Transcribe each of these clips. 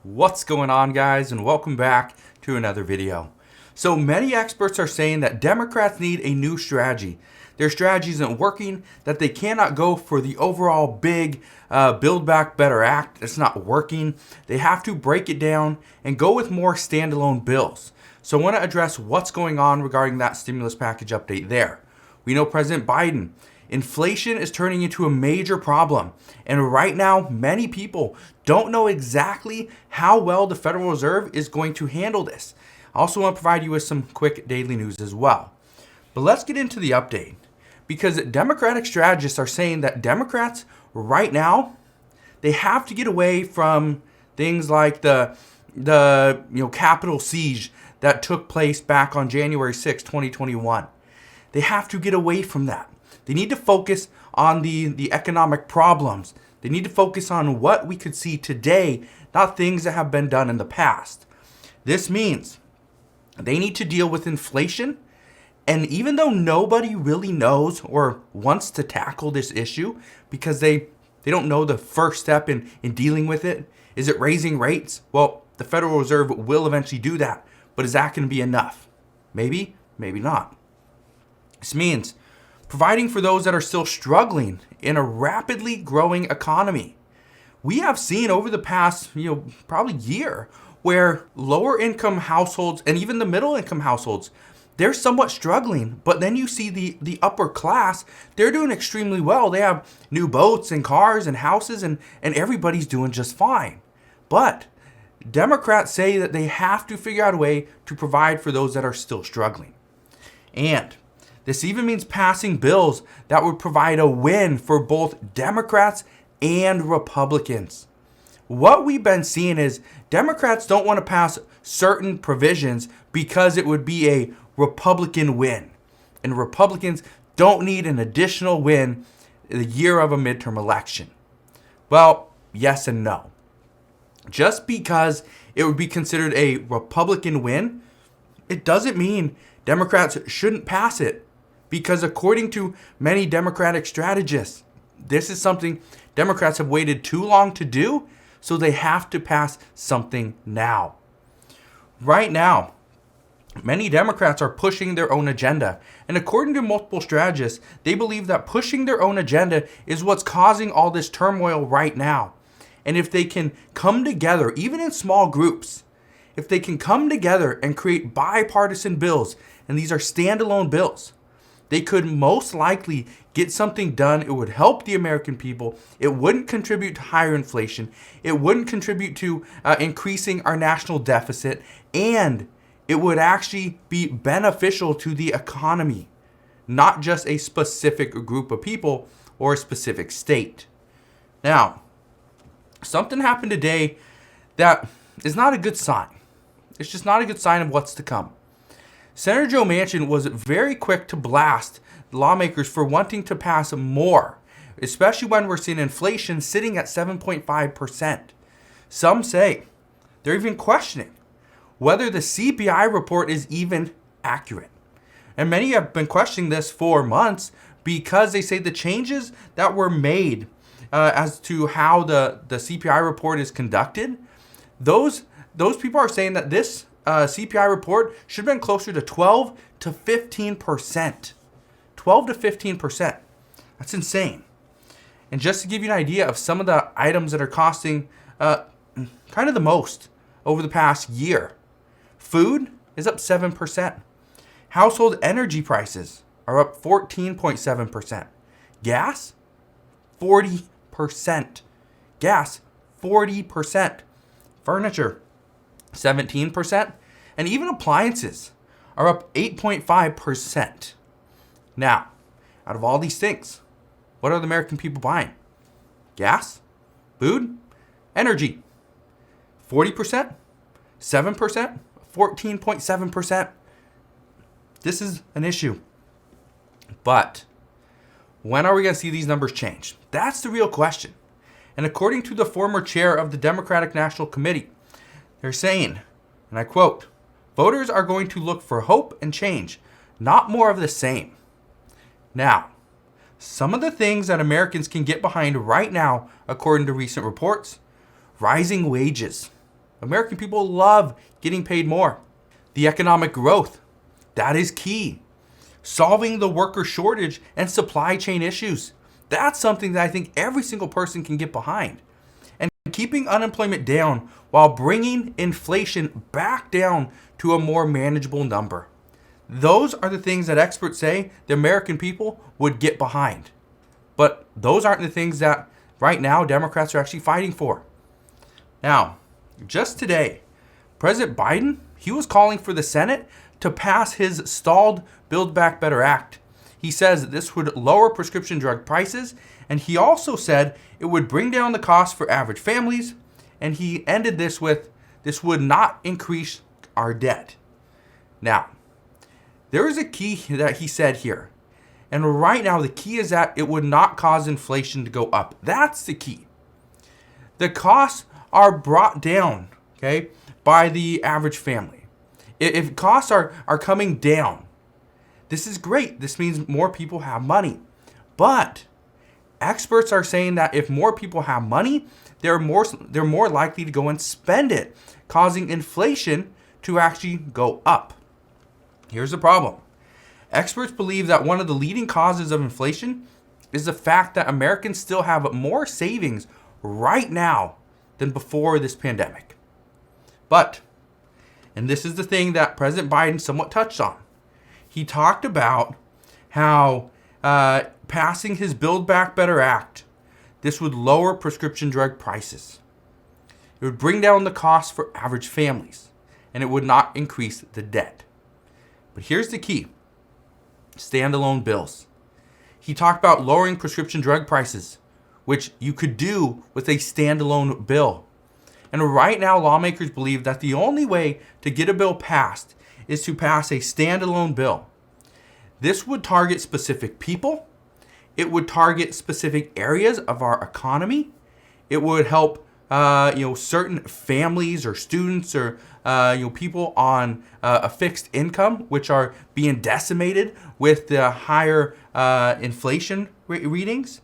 What's going on, guys, and welcome back to another video. So many experts are saying that Democrats need a new strategy. Their strategy isn't working, that they cannot go for the overall big Build Back Better Act. It's not working. They have to break it down and go with more standalone bills. So I want to address what's going on regarding that stimulus package update there. We know President Biden, inflation is turning into a major problem. And right now, many people don't know exactly how well the Federal Reserve is going to handle this. I also want to provide you with some quick daily news as well. But let's get into the update, because Democratic strategists are saying that Democrats right now, they have to get away from things like the Capitol siege that took place back on January 6, 2021. They have to get away from that. They need to focus on the economic problems. They need to focus on what we could see today, not things that have been done in the past. This means they need to deal with inflation. And even though nobody really knows or wants to tackle this issue because they don't know the first step in dealing with it, is it raising rates? Well, the Federal Reserve will eventually do that. But is that going to be enough? Maybe, maybe not. This means providing for those that are still struggling in a rapidly growing economy. We have seen over the past, probably year, where lower income households and even the middle income households, they're somewhat struggling. But then you see the upper class, they're doing extremely well. They have new boats and cars and houses and everybody's doing just fine. But Democrats say that they have to figure out a way to provide for those that are still struggling. And this even means passing bills that would provide a win for both Democrats and Republicans. What we've been seeing is Democrats don't want to pass certain provisions because it would be a Republican win. And Republicans don't need an additional win in the year of a midterm election. Well, yes and no. Just because it would be considered a Republican win, it doesn't mean Democrats shouldn't pass it. Because according to many Democratic strategists, this is something Democrats have waited too long to do, so they have to pass something now. Right now, many Democrats are pushing their own agenda. And according to multiple strategists, they believe that pushing their own agenda is what's causing all this turmoil right now. And if they can come together, even in small groups, if they can come together and create bipartisan bills, and these are standalone bills, they could most likely get something done. It would help the American people. It wouldn't contribute to higher inflation. It wouldn't contribute to increasing our national deficit. And it would actually be beneficial to the economy, not just a specific group of people or a specific state. Now, something happened today that is not a good sign. It's just not a good sign of what's to come. Senator Joe Manchin was very quick to blast lawmakers for wanting to pass more, especially when we're seeing inflation sitting at 7.5%. Some say they're even questioning whether the CPI report is even accurate. And many have been questioning this for months because they say the changes that were made as to how the CPI report is conducted, those people are saying that this CPI report should have been closer to 12 to 15%. 12 to 15%. That's insane. And just to give you an idea of some of the items that are costing kind of the most over the past year, food is up 7%. Household energy prices are up 14.7%. Gas, 40%. Gas, 40%. Furniture, 17%. And even appliances are up 8.5%. Now, out of all these things, what are the American people buying? Gas, food, energy. 40%, 7%, 14.7%. This is an issue. But when are we going to see these numbers change? That's the real question. And according to the former chair of the Democratic National Committee, they're saying, and I quote, "Voters are going to look for hope and change, not more of the same." Now, some of the things that Americans can get behind right now, according to recent reports: rising wages, American people love getting paid more. The economic growth, that is key. Solving the worker shortage and supply chain issues, that's something that I think every single person can get behind. And keeping unemployment down while bringing inflation back down to a more manageable number. Those are the things that experts say the American people would get behind. But those aren't the things that right now Democrats are actually fighting for. Now, just today, President Biden, he was calling for the Senate to pass his stalled Build Back Better Act. He says that this would lower prescription drug prices, and he also said it would bring down the cost for average families, and he ended this with, this would not increase our debt. Now, there is a key that he said here, and right now the key is that it would not cause inflation to go up. That's the key. The costs are brought down, okay, by the average family. If costs are coming down, this is great. This means more people have money. But experts are saying that if more people have money, they're more likely to go and spend it, causing inflation to actually go up. Here's the problem. Experts believe that one of the leading causes of inflation is the fact that Americans still have more savings right now than before this pandemic. But, and this is the thing that President Biden somewhat touched on, he talked about how passing his Build Back Better Act, this would lower prescription drug prices. It would bring down the cost for average families, and it would not increase the debt. But here's the key. Standalone bills. He talked about lowering prescription drug prices, which you could do with a standalone bill. And right now, lawmakers believe that the only way to get a bill passed is to pass a standalone bill. This would target specific people. It would target specific areas of our economy. It would help certain families or students or people on a fixed income, which are being decimated with the higher inflation readings.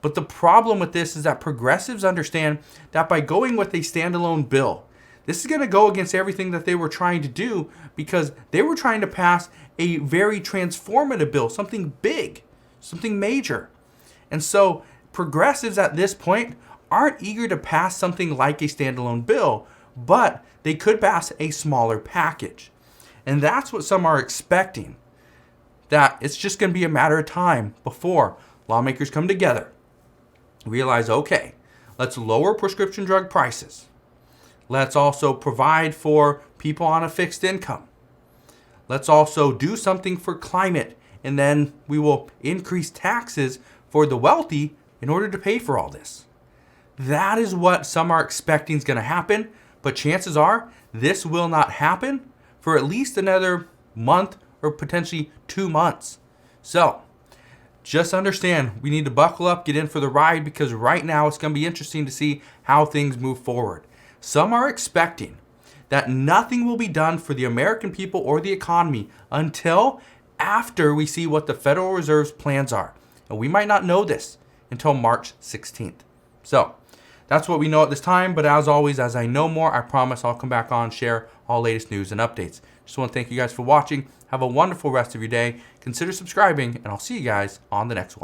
But the problem with this is that progressives understand that by going with a standalone bill, this is going to go against everything that they were trying to do, because they were trying to pass a very transformative bill, something big, something major. And so progressives at this point aren't eager to pass something like a standalone bill, but they could pass a smaller package. And that's what some are expecting, that it's just going to be a matter of time before lawmakers come together, realize, okay, let's lower prescription drug prices. Let's also provide for people on a fixed income. Let's also do something for climate, and then we will increase taxes for the wealthy in order to pay for all this. That is what some are expecting is going to happen, but chances are this will not happen for at least another month or potentially 2 months. So just understand, we need to buckle up, get in for the ride, because right now it's going to be interesting to see how things move forward. Some are expecting that nothing will be done for the American people or the economy until after we see what the Federal Reserve's plans are. And we might not know this until March 16th. So that's what we know at this time. But as always, as I know more, I promise I'll come back on, share all latest news and updates. Just want to thank you guys for watching. Have a wonderful rest of your day. Consider subscribing, and I'll see you guys on the next one.